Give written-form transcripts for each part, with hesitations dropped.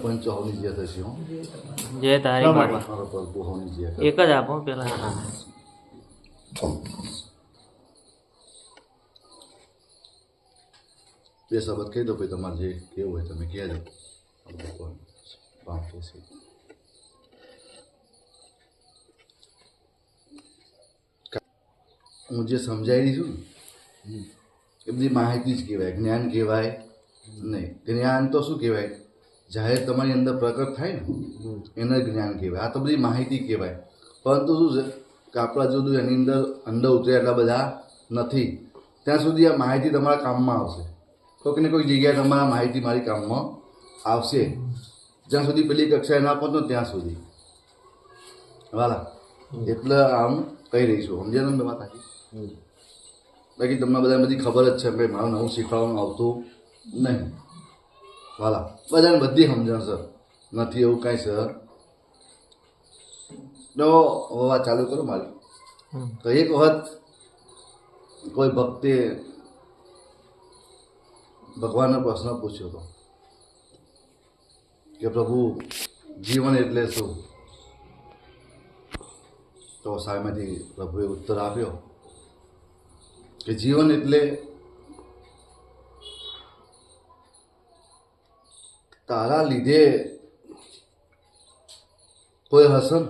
પંચો હોની જે થશે હો જય તારી બાબા મારો પ્રભુ હોની જે એક જ આપો પેલા બે શબ્દ કહી દો ભાઈ તમારે જે કેવું હોય તમે કહેજો પાંચ છે હું જે સમજાવી છું ને એ બધી માહિતી જ કહેવાય, જ્ઞાન કહેવાય નહીં. જ્ઞાન તો શું કહેવાય? જાહેર તમારી અંદર પ્રકટ થાય ને એને જ્ઞાન કહેવાય. આ તો બધી માહિતી કહેવાય. પરંતુ શું છે કે આપણા જોડું એની અંદર ઉતરે એટલા બધા નથી. ત્યાં સુધી આ માહિતી તમારા કામમાં આવશે. કોઈક ને કોઈક જગ્યાએ તમારા માહિતી મારી કામમાં આવશે. જ્યાં સુધી પેલી કક્ષાએ ના પહોંચો ત્યાં સુધી વાલા. એટલે આમ કહી રહી છું, સમજ્યા તમે વાત આખી? બાકી તમને બધા બધી ખબર જ છે ભાઈ મારું નવું શીખવાનું આવતું નહીં વાલા. બધાને બધી સમજણ સર નથી એવું કાંઈ સર. તો વાત ચાલુ કરો મારી. તો એક વખત કોઈ ભક્તે ભગવાનનો પ્રશ્ન પૂછ્યો હતો કે પ્રભુ જીવન એટલે શું? તો સામેથી પ્રભુએ ઉત્તર આપ્યો કે જીવન એટલે તારા લીધે કોઈ હશે ને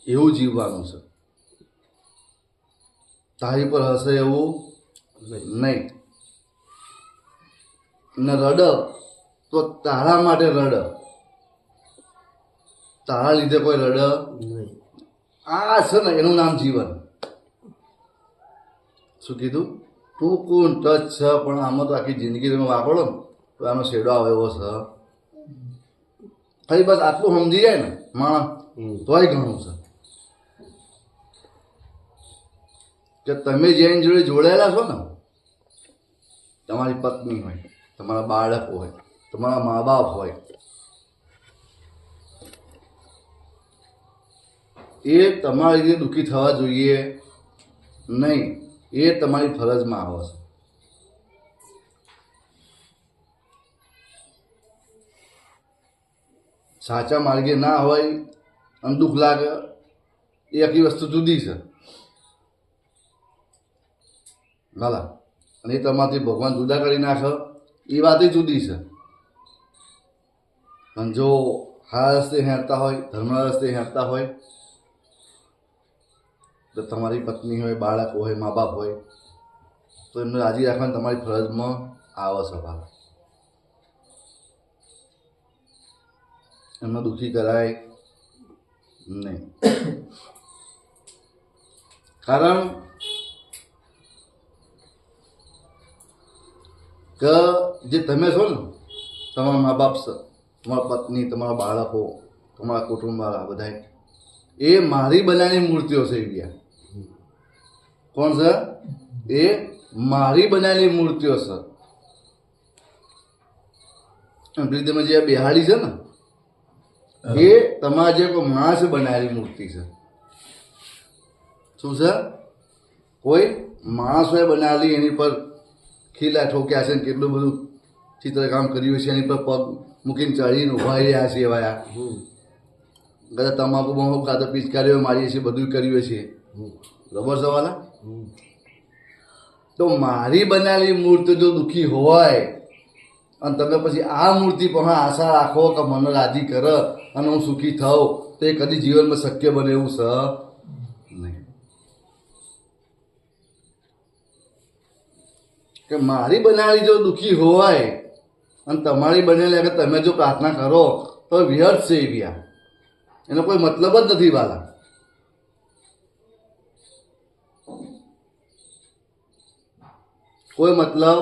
એવું જીવવાનું છે. તારી પર હશે એવું નહીં. ને રડ તો તારા માટે રડ, તારા લીધે કોઈ રડ નહીં. આ છે ને એનું નામ જીવન. શું કીધું? ટૂંકું ટચ છે, પણ આમાં તો આખી જિંદગી તમે વાપરો ને તો આનો શેડો આવે એવો છે. ખાલી બસ આટલું સમજી જાય ને માણસ તોય ઘણું છે. કે તમે જેની જોડે જોડાયેલા છો ને, તમારી પત્ની હોય, તમારા બાળકો હોય, તમારા મા બાપ હોય, એ તમારી રીતે દુઃખી થવા જોઈએ નહીં. એ તમારી ફરજમાં આવે છે. સાચા માર્ગે ના હોય અને દુઃખ લાગે એ આખી વસ્તુ જુદી છે ભલા. અને એ તમારાથી ભગવાન જુદા કરી નાખે એ વાત જુદી છે. અને જો સારા રસ્તે હેરતા હોય, ધર્મના રસ્તે હેરતા હોય, તો તમારી પત્ની હોય, બાળકો હોય, મા બાપ હોય, તો એમને રાજી રાખવાની તમારી ફરજમાં આવે છે ભલા. એમને દુઃખી કરાય નહીં. કારણ કે જે તમે છો ને, તમારા મા બાપ છે, તમારા પત્ની, તમારા બાળકો, તમારા કુટુંબવાળા બધા, એ મારી બનાવેલી મૂર્તિઓ છે. ગયા કોણ છે? એ મારી બનાવેલી મૂર્તિઓ છે. પેલી તમે જે બેહાડી છે ને, એ તમારા જે કોઈ માણસ બનાવેલી મૂર્તિ છે. શું છે? કોઈ માણસોએ બનાવેલી, એની પર ખીલા ઠોક્યા છે, કેટલું બધું ચિત્રકામ કર્યું છે, એની પર પગ મૂકીને ચડીને ઉભા રહ્યા છે. એવા કદાચ તમાકુ બહુ કાં પિચકારીઓ મારીએ છીએ, બધું કર્યું છે. બરાબર સવાલ. તો મારી બનાવેલી મૂર્તિ જો દુઃખી હોય અને તમે પછી આ મૂર્તિ પર આશા રાખો કે મને રાજી કરે અને હું સુખી થાઉં, તો એ કદી જીવનમાં શક્ય બને એવું છે નહીં. કે મારી બનાવેલી જો દુઃખી હોય અને તમારી બનેલી અગર તમે જો પ્રાર્થના કરો તો વ્યર્થ છે. એ બી એનો કોઈ મતલબ જ નથી વાલા. કોઈ મતલબ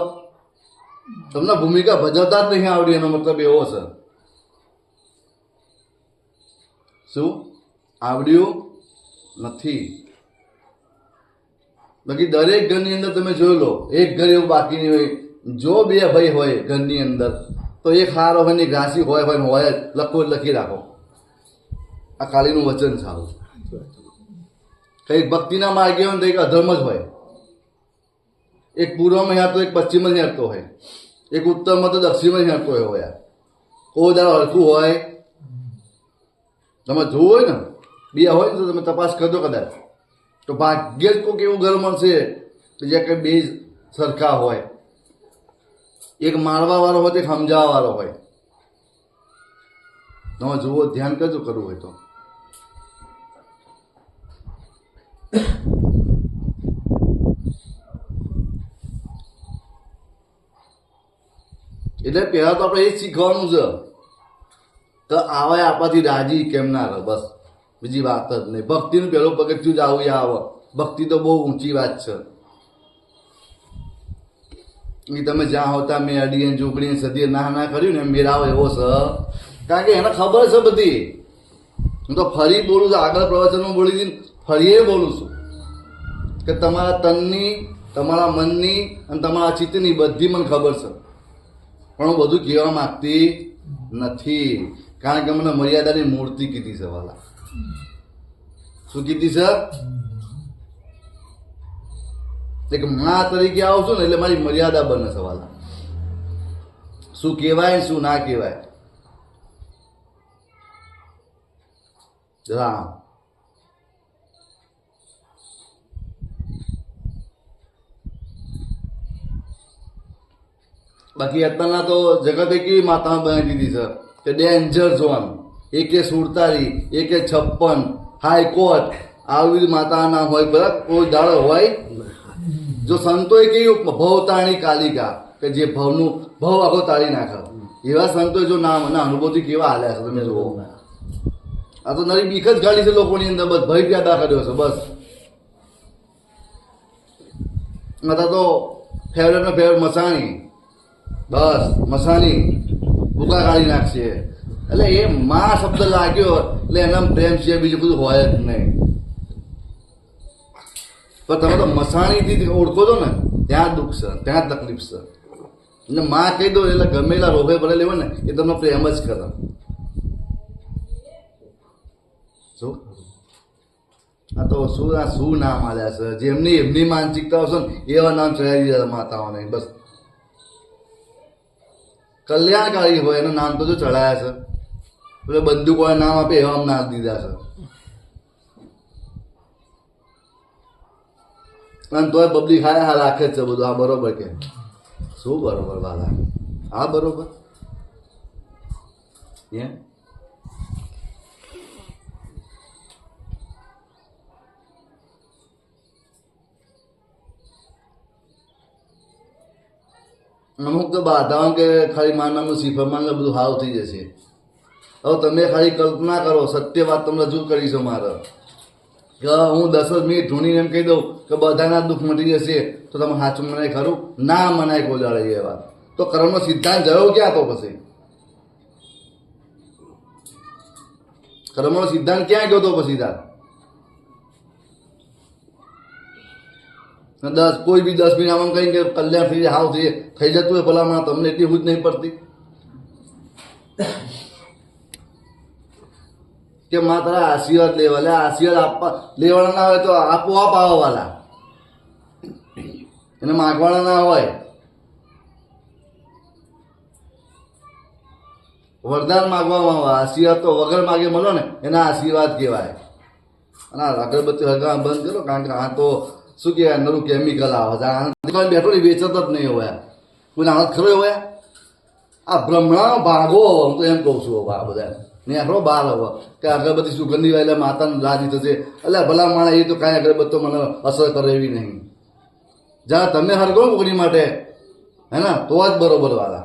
તમને ભૂમિકા ભજવતા જ નહીં આવડી, એનો મતલબ એવો છે. શું આવડ્યું નથી? બાકી દરેક ઘરની અંદર તમે જોઈ લો, એક ઘર એવું બાકી નહીં હોય. જો બે ભાઈ હોય ઘરની અંદર, તો એક હારો હોય ને ઘાસી હોય લખો લખી રાખો. આ કાળીનું વચન સારું. કંઈક ભક્તિના માર્ગે હોય તો એક અધર્મ જ હોય. એક પૂર્વમાં હેરતો, એક પશ્ચિમમાં હેરતો હોય. એક ઉત્તરમાં તો દક્ષિણમાં હેરતો હોય યાર. કોઈ દાડો હરખું હોય તમે જોવું હોય ને બે હોય ને તો તમે તપાસ કરજો કદાચ તો ભાગ્યે જ કોઈક એવું ઘર મળશે કે જ્યાં કંઈ બે સરખા હોય. એક મારવા વાળો હોય તો એક સમજાવવા વાળો હોય. તમે જુઓ, ધ્યાન કરજો કરવું હોય તો. એટલે પહેલા તો આપણે એ જ શીખવાનું છે તો આવે આપણાથી રાજી કેમ ના રહે, બસ બીજી વાત જ નહીં. ભક્તિનું પહેલું પગથિયું જ આવું આવે. ભક્તિ તો બહુ ઊંચી વાત છે. એ તમે જ્યાં હોતા મેં અડીએ ઝૂંપડીને સદીએ ના કર્યું ને મેળાવો એવો છે. કારણ કે એને ખબર છે બધી. હું તો ફરી બોલું છું, આગળ પ્રવચનમાં બોલી હતી ફરીએ બોલું છું કે તમારા તનની, તમારા મનની અને તમારા ચિત્તની બધી મને ખબર છે. પણ હું બધું કહેવા માંગતી નથી. કારણ કે મને મર્યાદાની મૂર્તિ કીધી છે વાલા. શું કીધી છે? એક મા તરીકે આવું છું ને એટલે મારી મર્યાદા બને છે વાલા. શું કહેવાય શું ના કહેવાય. રામ બાકી અત્યારના તો જગતે કેવી માતા બનાવી દીધી છે કે ડેન્જર ઝોન, એકે 47, એકે 56, હાઈકોર્ટ આવી માતા ના હોય. બરાબર, કોઈ દાડો હોય. જો સંતોએ કેવું ભવતાણી કાલિકા કે જે ભવનું ભવ આખો તાળી નાખે, એવા સંતોએ જો નામ અને અનુભૂતિ કેવા હાલ્યા છે તમે જુઓ. આ તો નરી બીક જ ગાડી છે લોકોની અંદર. બસ ભય પેદા કર્યો છે બસ. અથવા તો ફેવરેટ મસાણી, બસ મસાણી ભૂકા કાઢી નાખશે. એટલે એ માં શબ્દ લાગ્યો એટલે એના પ્રેમ છે, બીજું બધું હોય જ નહીં. પણ તમે તો મસાણીથી ઓળખો છો ને ત્યાં દુઃખ છે, ત્યાં તકલીફ છે. એટલે માં કહી દો એટલે ગમેલા રોગે ભરેલી હોય ને એ તમને પ્રેમ જ કરે. શું આ તો શું નામ આલ્યા છે. જેમની એમની માનસિકતા હશે ને એવા નામ ચડાવી દીધા માતાઓને. બસ કલ્યાણકારી હોય એનું નામ તો જો ચડાયા છે. એટલે બંદૂક વાળા નામ આપે એવા નામ દીધા છે. અને તોય પબ્લિક હા રાખે જ છે બધું. આ બરોબર કે શું બરોબર વાલા? આ બરોબર અમુક તો બાધાઓ કે ખાલી માનવાનું સિફરમાન બધું હાવ થઈ જશે. હવે તમે ખાલી કલ્પના કરો, સત્ય વાત તમને રજૂ કરીશું મારે કે હું 10 મિનિટ ઢૂંઢીને એમ કહી દઉં કે બધાના દુઃખ મટી જશે તો તમે સાચું મનાય ખરું? ના મનાય કોઈ દાડે એ વાત. તો કર્મનો સિદ્ધાંત જયો ક્યાં? તો પછી કર્મનો સિદ્ધાંત ક્યાં ગયો? તો પછી કોઈ બી 10 મિનિટ આમ કહીને કે કલ્યાણ થઈ જાય, હાવ થઈ જતું હોય ભલામાં, તમને એટલી હું જ નહીં પડતી કે માં તારા આશીર્વાદ લેવા. એટલે આશીર્વાદ આપવા લેવાના ના હોય તો આપોઆપ આવવાવાળા, એને માગવાના ના હોય. વરદાન માગવામાં આવે, આશીર્વાદ તો વગર માગે મળો ને એના આશીર્વાદ કહેવાય. અને અગરબત્તી હરગા બંધ કરો, કારણ કે આ તો શું કહેવાય નરું કેમિકલ આવે છે. બેઠો ને વેચત જ નહીં હોય. કોઈ નાણત ખરો હોય. આ ભ્રમણા ભાગો હું તો એમ કહું છું. આ બધા ને આખો બાર હવે કે અગરબત્તી સુગંધી હોય એટલે માતાનું રાજી થશે. એટલે ભલા માણસ એ તો કાંઈ અગરબત્તો મને અસર કરે એવી નહીં. જ્યારે તમે હરગો કોની માટે હે ને તો જ બરોબર વાળા.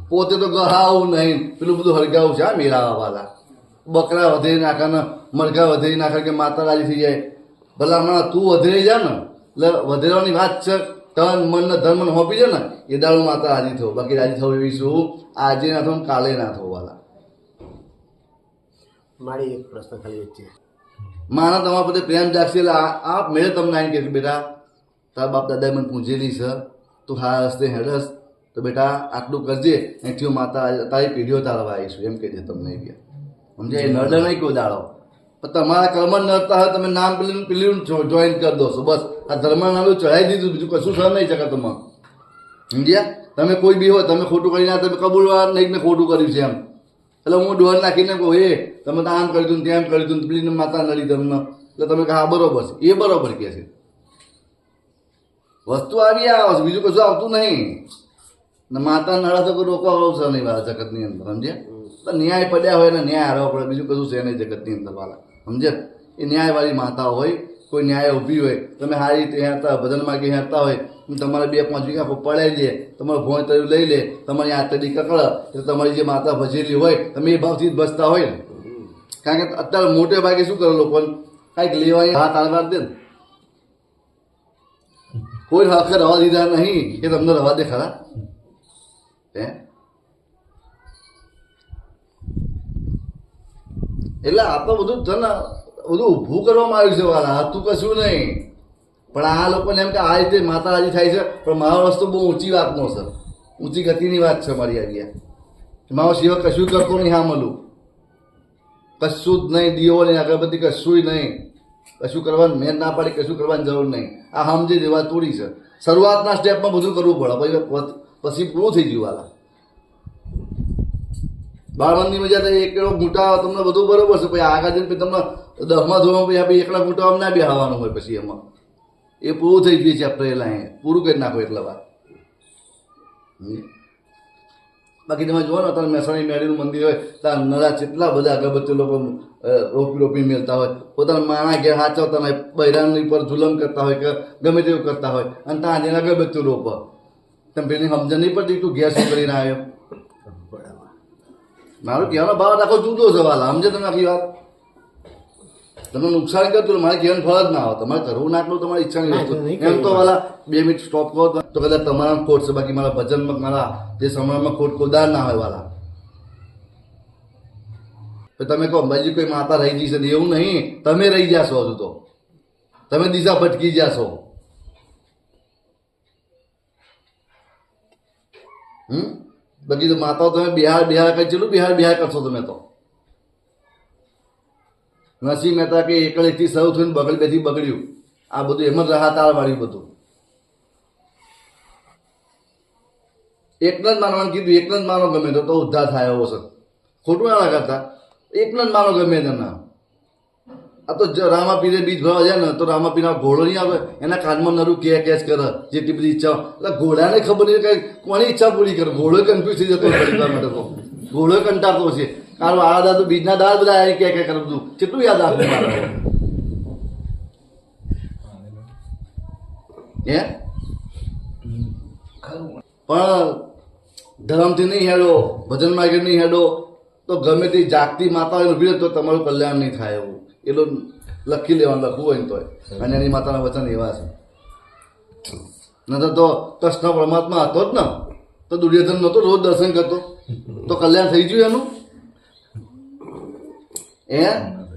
પોતે તો ગહાવું નહીં, પેલું બધું હરગાવું છે આ મેળાવા વાળા. બકરા વધેરી નાખે ને મરઘા વધેરી નાખે કે માતા રાજી થઈ જાય. ભલા માણસ તું વધેરી જા ને એટલે વધેરવાની વાત છે. તન મન ને ધર્મ હોપી જાય ને એ દાડું માતા રાજી થવું. બાકી રાજી થવું એવી શું આજે ના થવું કાલે ના થવું વાળા. મારી એક પ્રશ્ન ખાલી છે. માના તમારા પ્રત્યે પ્રેમ જાગશે એટલે આ મેં તમને આવીને કે બેટા તારા બાપ દાદાએ મને પૂછેલી છે, તું હા રસ્તે હેડસ તો બેટા આટલું કરજે, અહીંથી હું માતા તારી પેઢીઓ તારવા આવીશું એમ કહેજે તમને. સમજે એ નડે નહીં કોઈ દાડો. પણ તમારા કર્મ નડતા હોય તમે નામ પેલું જોઈન કરી દો છો. બસ આ ધર્મ નામ ચડાવી દીધું, બીજું કશું સર નહીં શકે તમે. સમજ્યા? તમે કોઈ બી હોય તમે ખોટું કરીને તમે કબૂલવા નહીં મેં ખોટું કર્યું છે એમ, એટલે હું ડોર નાખીને કહું એ તમે તો આમ કર્યું હતું ને તેમ કર્યું હતું ને પેલી માતા નડી તમને, એટલે તમે કહો હા બરોબર છે, એ બરોબર કહે છે. વસ્તુ આવી આવે છે, બીજું કશું આવતું નહીં. ને માતા નડા તો કોઈ રોકવા આવશે નહીં વાળા જગતની અંદર, સમજ્યા? તો ન્યાય પડ્યા હોય ને ન્યાય હારવા પડે, બીજું કશું છે નહીં જગતની અંદર વાળા, સમજ્યા? એ ન્યાયવાળી માતા હોય, કોઈ ન્યાય ઊભી હોય, તમે સારી રીતે હેરતા ભજન માગી હેરતા હોય, તમારે 2-5 વીઘા પડાવી દે, તમારો ભોંય તર્યું લઈ લે, તમારી આતડી કકડ, એટલે તમારી જે માતા ભજેલી હોય તમે એ ભાવથી જ બચતા હોય ને. કારણ કે અત્યારે મોટે ભાગે શું કરે લોકોને કાંઈક લેવાની હાથ આલવા દે ને, કોઈ હકે રવા દીધા નહીં કે તમને રવા દે ખરા હે. એટલે આ તો બધું છે ને બધું ઊભું કરવામાં આવ્યું છે વાલા, હતું કશું નહીં. પણ આ લોકોને એમ કે આ રીતે માતા રાજી થાય છે, પણ મારો રસ્તો બહુ ઊંચી વાતનો છે, ઊંચી ગતિની વાત છે મારી આવી. મારો સિવાય કશું કરતો નહીં, હા મળું કશું જ નહીં, દીવો નહીં, અગરબત્તી કશું નહીં, કશું કરવાનું મેં ના પાડી, કશું કરવાની જરૂર નહીં. આ સમજી દેવા તોડી છે. શરૂઆતના સ્ટેપમાં બધું કરવું પડે, પછી પૂરું થઈ ગયું વાલા. બાળમંદની મજા એક એવો ઘૂંટા તમને બધું બરોબર છે, પછી આગળ જઈને તમને 10મા ધોરણમાં પછી એકલા ઘૂંટા આમ ના બેહાવાનું હોય, પછી એમાં એ પૂરું થઈ ગયું ચેપ્ટર, એટલે અહીંયા પૂરું કરી નાખો એટલે વાત. બાકી તમે જુઓ ને અત્યારે મહેસાણી મેળીનું મંદિર હોય ત્યાં નરા કેટલા બધા અગરબત્તી લોકો રોપી મેળતા હોય, પોતાના માણા ઘેર હાચવતા હોય, બૈરાની પર જુલમ કરતા હોય કે ગમે તેવું કરતા હોય, અને ત્યાં જઈને અગરબત્તી રોપ. તમે પેલી સમજણ નહીં પડતી તું ઘેર શું કરીને આવ્યો. મારું કહેવાનો ભાવ આખો જુદો છે વાલા, સમજે તમે આખી વાત. તમને નુકસાન કરતું મારે કહેવાનું ફળ જ ના આવે, તમારે કરવું ના આટલું તમારી ઈચ્છાની વસ્તુ. એમ તો વાલા 2 મિનિટ સ્ટોપ કરો તો કદાચ તમારા ખોટ છે, બાકી મારા ભજનમાં મારા જે સમયમાં ખોટ કોદાર ના હોય વાલા. તમે કહો અંબાજી કોઈ માતા રહી જશે, એવું નહીં, તમે રહી જશો. હજુ તો તમે દિશા ભટકી જશો. બાકી તો માતાઓ તમે બિહાર કઈ ચેલું બિહાર કરશો તમે તો. નરસિંહ મહેતા કે એકડેથી શરૂ થઈને બગડ બેથી બગડ્યું, આ બધું એમ જ રાહતાર વાળ્યું બધું. એકને જ માનવાનું કીધું, એકને જ માનો ગમે તો ઉદ્ધાર થાય એવો છે. ખોટું ના કરતા, એકને જ માનો ગમે તેના. આ તો રામાપીરે બીજ ભરવા જાય ને તો રામાપીના ઘોડો નહીં આવે, એના કાનમાં નરું કેચ કરે જેટલી બધી ઈચ્છા. એટલે ઘોડાને ખબર નહીં કે કોની ઈચ્છા પૂરી કરે. ઘોડો કન્ફ્યુઝ થઈ જતો ખરીદવા માટે, તો ઘોડો કંટાળતો છે. કારણ આ દાદા બીજના દાળ બધા આવી કે કરે બધું કેટલું યાદ આપે મારે હે. પણ ધર્મથી નહીં હેડો, ભજન માર્ગે નહીં હેડો તો ગમે તે જાગતી માતા ઉભી રહે તો તમારું કલ્યાણ નહીં થાય. એવું એટલું લખી લેવાનું, લખવું હોય ને તોય. અને એની માતાના વચન એવા છે. નતર તો કૃષ્ણ પરમાત્મા હતો જ ને તો દુર્યોધન નહોતો રોજ દર્શન કરતો, તો કલ્યાણ થઈ ગયું એનું.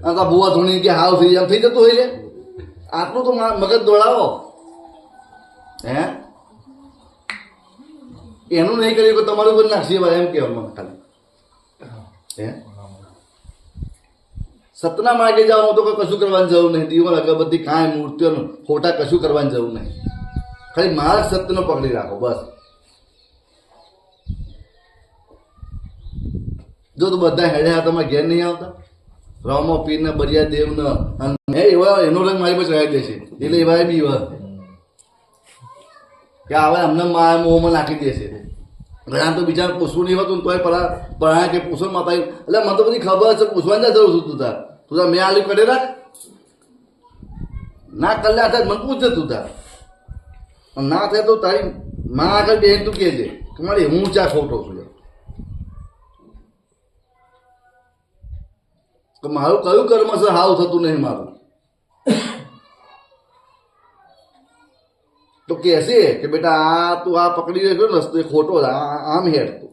આ ભૂવા ધોણી કે હાવ થઈ જાય થઈ જતું હોય છે. આટલું તો મગજ દોડાવો હે. એનું નહીં કર્યું કે તમારું કોઈ નાખી ભાઈ એમ કહેવા મને ખાલી હે. સતના માર્ગે જાઓ તો કોઈ કશું કરવાની જરૂર નહીં. દીવો અગરબત્તી કાંઈ મૂર્તિઓનું ખોટા કશું કરવાની જરૂર નહીં. ખાલી માર્ગ સત્યનો પકડી રાખો બસ. જો તો બધા હેડ્યા તમારે ઘેર નહીં આવતા, રામો પીરને બરિયા દેવને એવા એનો રંગ મારી પાસે રહી જશે. એટલે એવા બી વાર કે હવે અમને માયા મોહમાં નાખી દેશે. ઘણા તો બીજા પૂછવું નહીં હોતું તોય પરા કે પૂછો માતા. એટલે મને તો બધી ખબર છે, પૂછવાની જરૂર છું. તું તાર મેં આલી કરે રાખ ના કલ્યાણ થાય મને પૂછે તું તાર. ના થાય તો તારી માં આગળ બેન તું કહેજે કે મારે હું ચા ખોટો છું. તો મારું કયું કર્મ છે હાવ થતું નહીં મારું. તો કહેશે કે બેટા આ તું આ પકડી રહ્યો રસ્તો એ ખોટો આમ હેડ તું.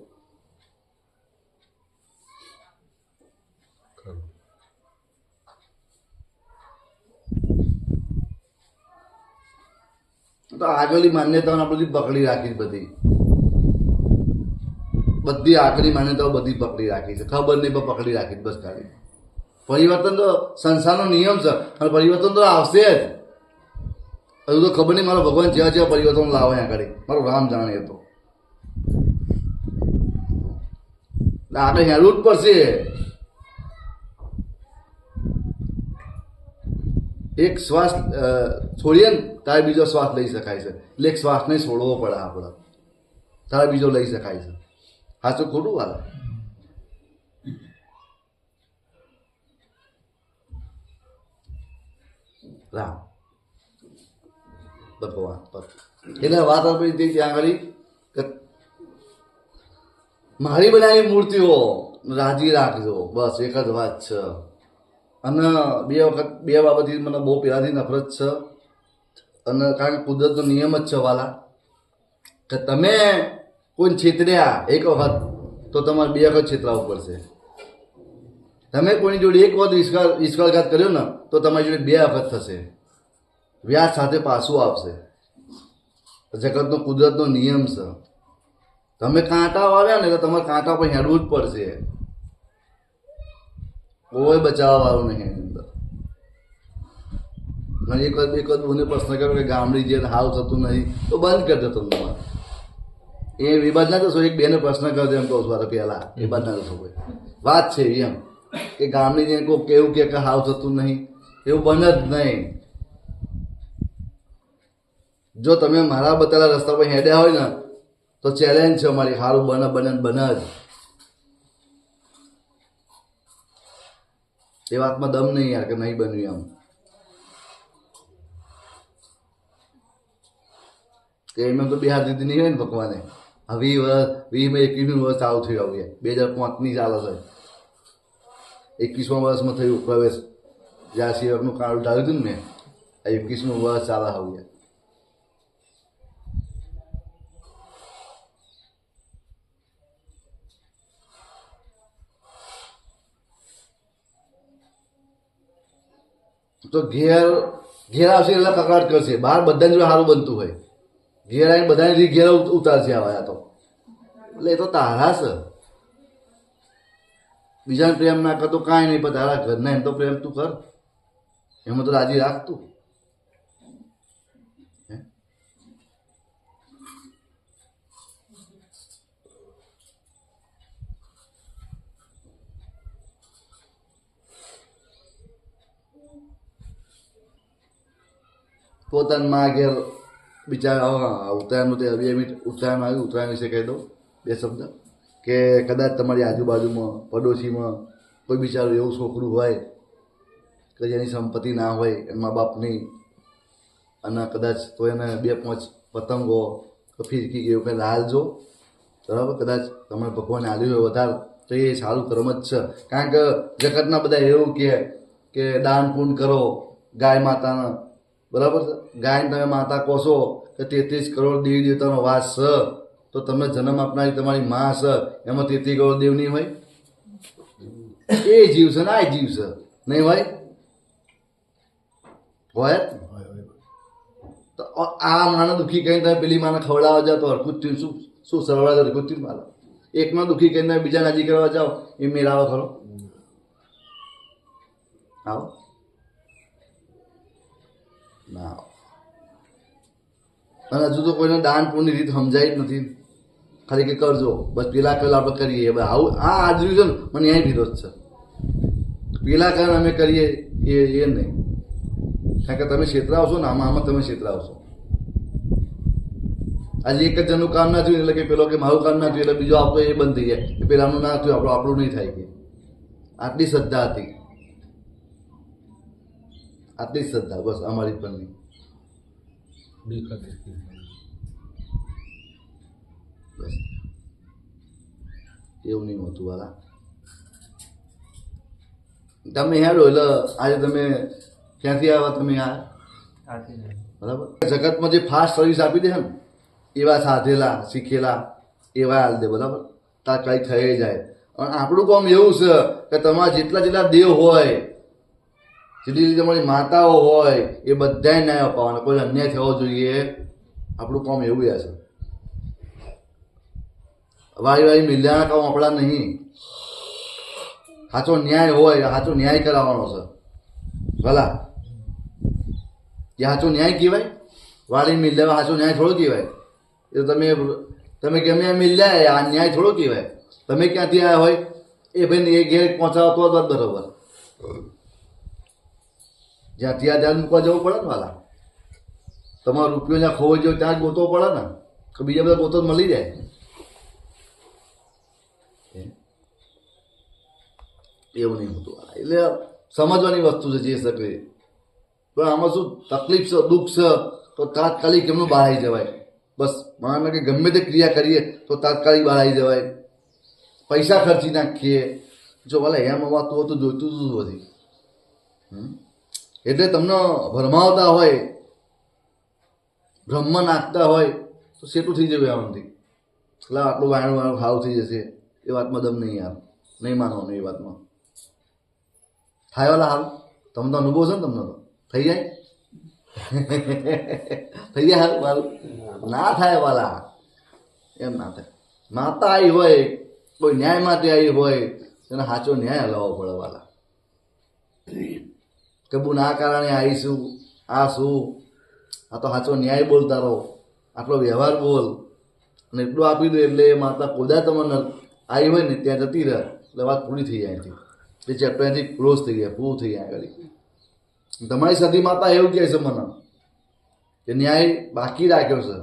તો આગળની માન્યતાઓ બધી પકડી રાખી, બધી આગળની માન્યતાઓ બધી પકડી રાખી છે. ખબર નહીં પણ પકડી રાખી બસ ખાલી. પરિવર્તન તો સંસારનો નિયમ છે અને પરિવર્તન તો આવશે જ. હજુ તો ખબર નહીં મારો ભગવાન જેવા જેવા પરિવર્તન લાવે આગળ, મારો રામ જાણે તો. આપણે હેરવું જ પડશે. એક શ્વાસ છોડીએ ને તારે બીજો શ્વાસ લઈ શકાય છે. એટલે એક શ્વાસને છોડવો પડે આપણે, તારે બીજો લઈ શકાય છે. સાચું ખોટું વાલા? રામ ભગવાન એટલે વાત આપણી ત્યાં આગળ કે મારી બનાવેલી મૂર્તિઓ રાજી રાખજો, બસ એક જ વાત છે. અને બે બાબતથી મને બહુ પહેલાંથી નફરત છે. અને કારણ કે કુદરતનો નિયમ જ છે વાલા કે તમે કોઈને છેતર્યા એક વખત તો તમારે બે વખત છેતરાવવું પડશે. તમે કોઈની જોડે એક વખત વિશ્વાસઘાત કર્યો ને તો તમારી જોડે બે વખત થશે, વ્યાજ સાથે પાછું આવશે. જગતનો કુદરતનો નિયમ છે. તમે કાંટા આવ્યા ને તો તમારે કાંટા પર હેડવું જ પડશે. કોઈ બચાવવા વાળું નહીં એની અંદર. મને એક વખત મને પ્રશ્ન કર્યો કે ગામડી જે હાવ થતું નહીં તો બંધ કરી દો તમે તમારે. એ વિવાદ ના થશો. એક બેને પ્રશ્ન કર્યો એમ કહું છું પહેલાં વિવાદ ના થશો. કોઈ વાત છે એમ કે ગામડી જે કોઈ કેવું કે હાવ થતું નહીં, એવું બને જ નહીં. જો તમે મારા બતાવેલા રસ્તા પર હેડ્યા હોય ને તો ચેલેન્જ છે અમારી, સારું બને જ. એ વાતમાં દમ નહીં યાર કે નહીં બન્યું એમ. કે એમ તો બિહાર દીધી નહીં હોય ને ભગવાને. હવે 20 વર્ષ ચાલુ થયું. હવે 2005ની ચાલે છે. 21મા વર્ષમાં થયું પ્રવેશ. જ્યાં સિવકનું કાર્ડ ઉઠાવ્યું હતું ને મેં, આ 21મું વર્ષ ચાલે હવે. તો ઘેર આવશે એટલે કકડાટ કરશે. બહાર બધાની જોડે સારું બનતું હોય, ઘેર આવીને બધાની ઘેર ઉતારશે આવા તો. એટલે એ તો તારા છે. બીજાને પ્રેમ ના કરતો કાંઈ નહીં, પણ તારા ઘરના એમ તો પ્રેમ તું કર, એમાં તો રાજી રાખતું. પોતાની માં ઘેર બિચારા ઉત્તરાયણનું તે 2 મિનિટ ઉત્તરાયણ આવ્યું, ઉત્તરાયણ વિશે કહી દઉં 2 શબ્દ. કે કદાચ તમારી આજુબાજુમાં પડોશીમાં કોઈ બિચારું એવું છોકરું હોય કે જેની સંપત્તિ ના હોય, એના બાપની, અને કદાચ તો એને 2-5 પતંગો ફીરકી એવું કંઈ લાલજો, બરાબર. કદાચ તમે ભગવાને આલ્યું હોય વધારે તો એ સારું કર્મ જ છે. કારણ કે જગતના બધા એવું કે દાન પુણ્ય કરો ગાય માતાને, બરાબર છે. ગાયને તમે માતા કહો છો કે 33 કરોડ દેવી દેવતાનો વાસ છે, તો તમને જન્મ આપનારી તમારી માં છે, એમાં 33 કરોડ દેવ નહીં હોય? એ જીવ છે ને આ જીવ છે, નહીં હોય? હોય. તો આ માને દુઃખી કરીને તમે પેલી માને ખવડાવવા જાઓ તો હરખું થયું. શું સરવાળા હરખું થયું? મારે એકનો દુઃખી કરીને તમે બીજા રાજી કરવા જાઓ, એ મેળાવો ખરો? આવો ના. અને હજુ તો કોઈને દાન પુણ્યની રીત સમજાય જ નથી. ખાલી કે કરજો બસ, પેલા કરેલા આપણે કરીએ. આવું આ આજર્યું છે ને, મને અહીં વિરોધ છે. પેલા કરે અમે કરીએ એ નહીં. કારણ કે તમે છેતરાવશો ને, આમાં તમે છેતરાવશો. આજે એક જ જણનું કામ ના થયું એટલે કે પેલો કે મારું કામ ના થયું એટલે બીજો આપણો એ બંધ થઈ જાય કે પેલાનું ના થયું આપણું નહીં થાય. કે આટલી શ્રદ્ધા હતી, આટલી શ્રદ્ધા બસ અમારી પરની. બસ એવું નહીં હોતું વાલા. તમે હેડો એટલે આજે તમે ક્યાંથી આવ્યા? તમે બરાબર. જગતમાં જે ફાસ્ટ સર્વિસ આપી દે ને એવા સાધેલા શીખેલા એવા હાલ દે, બરાબર. તાત્કાલિક થઈ જાય. અને આપણું કામ એવું છે કે તમારા જેટલા દેવ હોય, જેટલી તમારી માતાઓ હોય, એ બધાને ન્યાય અપાવવાનો, કોઈ અન્યાય થવો જોઈએ. આપણું કામ એવું છે. વારી મિલ્યાના કામ આપણા નહીં. સાચો ન્યાય હોય, સાચો ન્યાય કરાવવાનો છે ભલા. એ સાચો ન્યાય કહેવાય? વારી મિલ્યા સાચો ન્યાય થોડો કહેવાય? એ તો તમે ગમે મિલ્યા આ ન્યાય થોડો કહેવાય? તમે ક્યાંથી આવ્યા હોય એ ભાઈને એ ઘેર પહોંચાડો તો જ વાત બરોબર. જ્યાંથી આ ધ્યાન મૂકવા જવું પડે ને વાલા. તમારો રૂપિયો જ્યાં ખોવાઈ ગયો ત્યાં જ ગોતવો પડે ને, તો બીજા બધા ગોતો જ મળી જાય. એવું નહીં હોતું. એટલે સમજવાની વસ્તુ છે જે શકે. પણ આમાં શું તકલીફ છે, દુઃખ છે, તો તાત્કાલિક એમનું બહાર આવી જવાય. બસ માનો કે ગમે તે ક્રિયા કરીએ તો તાત્કાલિક બહાર આવી જવાય. પૈસા ખર્ચી નાખીએ. જો ભલે એમ અવાતું હતું જોઈતું હતું બધી. એટલે તમને ભરમાવતા હોય, બ્રહ્મ નાખતા હોય તો સેટું થઈ જવું આમાંથી. એટલે આટલું વાયણું વાયણું હાવ થઈ જશે એ વાતમાં દમ નહીં યાર. નહીં માનવાનું એ વાતમાં. થાય વાલા હાલ તમને તો અનુભવ છે ને, તમને તો થઈ જાય. થઈ જાય હાલ મારું ના થાય વાલા, એમ ના થાય. માતા આવી હોય, કોઈ ન્યાય માટે આવી હોય, તેને સાચો ન્યાય હલાવવો પડે વાલા. કે બું ના કારણે આવીશું, આ શું, આ તો સાચો ન્યાય બોલતા રહો, આટલો વ્યવહાર બોલ, અને એટલું આપી દો એટલે માતા કોદા તમને આવી હોય ને ત્યાં જતી રહે એટલે વાત પૂરી થઈ જાય. એ ચેપ્ટર એથી ક્લોઝ થઈ જાય, પૂરું થઈ જાય. આગળ તમારી સતી માતા એવું કહે છે મને કે ન્યાય બાકી રાખ્યો છે,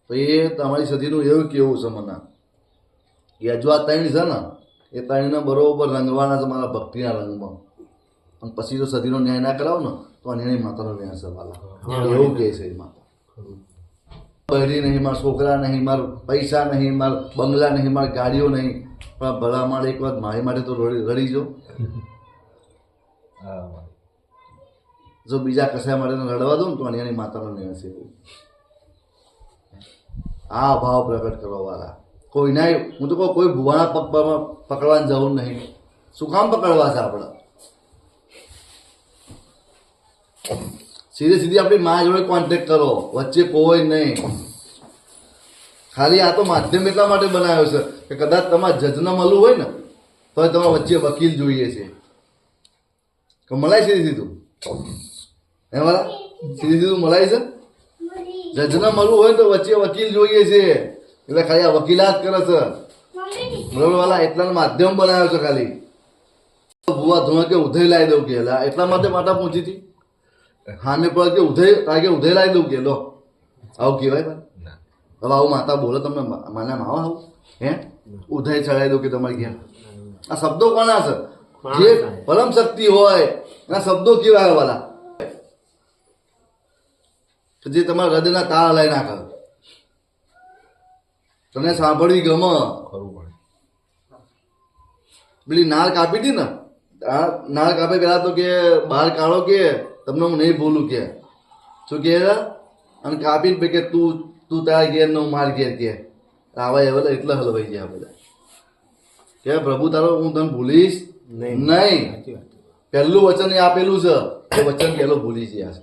તો એ તમારી સતીનું એવું કેવું છે મને કે હજુ આ ત્રણ છે ને એ ત્રણને બરોબર રંગવાના છે મારા ભક્તિના રંગમાં. અને પછી જો સતીનો ન્યાય ના કરાવો ને તો અન્યાય માતાનો ન્યાય છે વાલા. એવું કહે છે એ માતા. બહેરી નહીં, મારા છોકરા નહીં, મારા પૈસા નહીં, મારા બંગલા નહીં, મારી ગાડીઓ નહીં, પણ ભલા મારે એક વાત મારી માટે તો રડી જો. જો બીજા કશા માટે રડવા દો ને તો અન્યાની માતાનો ન્યાય છે. આ ભાવ પ્રગટ કરવા વાળા કોઈના, હું તો કહું કોઈ ભુવાના પગમાં પકડવાની જરૂર નહીં. શું કામ પકડવા છે આપણે? સીધી સીધી આપણી મા જોડે કોન્ટેક્ટ કરો, વચ્ચે કોઈ નહીં. ખાલી આ તો માધ્યમ એટલા માટે બનાવ્યો છે કે કદાચ તમારે જજને મળવું હોય ને તો તમારે વચ્ચે વકીલ જોઈએ છે. કે મળાય સીધી સીધું હે મારા? સીધી સીધું મળાય છે? જજને મળવું હોય તો વચ્ચે વકીલ જોઈએ છે. એટલે ખાલી આ વકીલાત કરે છે બરોબર વાલા. એટલા માધ્યમ બનાવ્યો છે ખાલી. ભુવા ધોવા કે ઉધઈ લાવી દઉં કે એટલા માટે માતા પહોંચી હતી. હા મેં પણ કે ઉધઈ લાવી દઉં કે લો આવું કહેવાય ભાઈ. હવે આવું માતા બોલો તમને માને માવા આવું હે ઉધઈ ચડાવી દઉં કે તમારી ઘેર. આ શબ્દો કોના છે? જે પરમ શક્તિ હોય એના શબ્દો કેવા વાલા, જે તમારા હૃદયના તાળ લઈ નાખે. તમને સાંભળવી ગમે. પેલી નાળ કાપી હતી ને, નાળ કાપે પેલા તો કે બહાર કાઢો કે તમને હું નહીં બોલું કે શું કે, અને કાપીને કે તું તારા ઘેર નો માર ઘેર કે આવા એવા એટલા હલવાઈ ગયા બધા કે પ્રભુ તારો હું તને ભૂલીશ નહીં. પહેલું વચન એ આપેલું છે એ વચન પહેલો ભૂલી ગયા છે.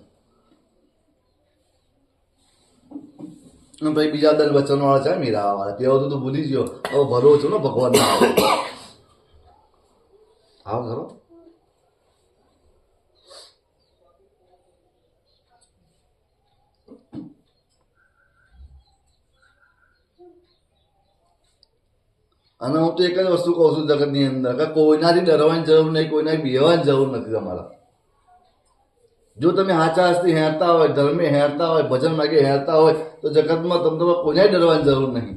ભાઈ બીજા બધા વચનો વાળા છે મીરા વાળા તેઓ તો ભૂલી ગયો. હવે ભરો છો ને ભગવાન આવો ખરો. અને હું તો એક જ વસ્તુ કહું છું જગતની અંદર કે કોઈનાથી ડરવાની જરૂર નહીં, કોઈનાથી બિહાવાની જરૂર નથી તમારા. જો તમે સાચા હસ્તી હેરતા હોય, ધર્મે હેરતા હોય, ભજન માગે હેરતા હોય તો જગતમાં તમને કોઈને ડરવાની જરૂર નહીં.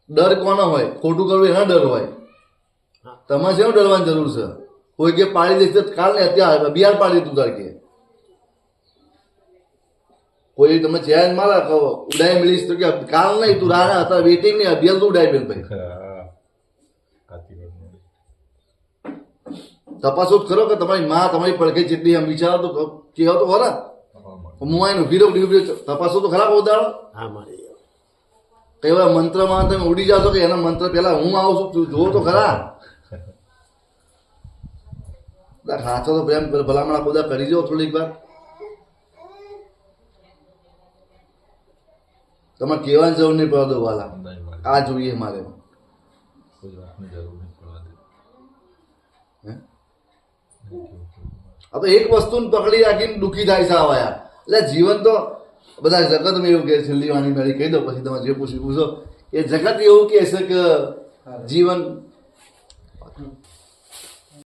ડર કોનો હોય? ખોટું કરવું એના ડર હોય. તમારે શેનો ડરવાની જરૂર છે? કોઈ કે પાડી દેશે કાલ ને અત્યારે બિહાર પાડી દીધું તાર કે કોઈ તમે ચેલેન્જ મારા કહો ઉડાઈ મળીશ તો કે કાલ નહીં તું રાણા હતા વેટિંગ નહીં અભિયાન તું ઉડાઈ બેન ભાઈ. તપાસો જ ખરો કે તમારી માં તમારી પડખે જેટલી આમ વિચારો તો કેવો તો ખરા. હું આઈને ઉભી રહું તપાસો તો ખરા બહુ દાડો. કઈ વાર મંત્રમાં તમે ઉડી જાઓ કે એના મંત્ર પેલા હું આવું છું જોવો તો ખરા. સાચો તો પ્રેમ ભલામણા બધા કરી જાઓ થોડીક વાર. તમારે કહેવાની જરૂર નહીં પડવા દો વાલા આ જોઈએ મારે. આ તો એક વસ્તુને પકડી રાખીને દુઃખી થાય છે આવા યાર. એટલે જીવન તો બધા જગતમાં એવું કે છેલ્લી વાણી મારી કહી દો પછી તમે જે પૂછો ये जगत એવું કહે છે કે જીવન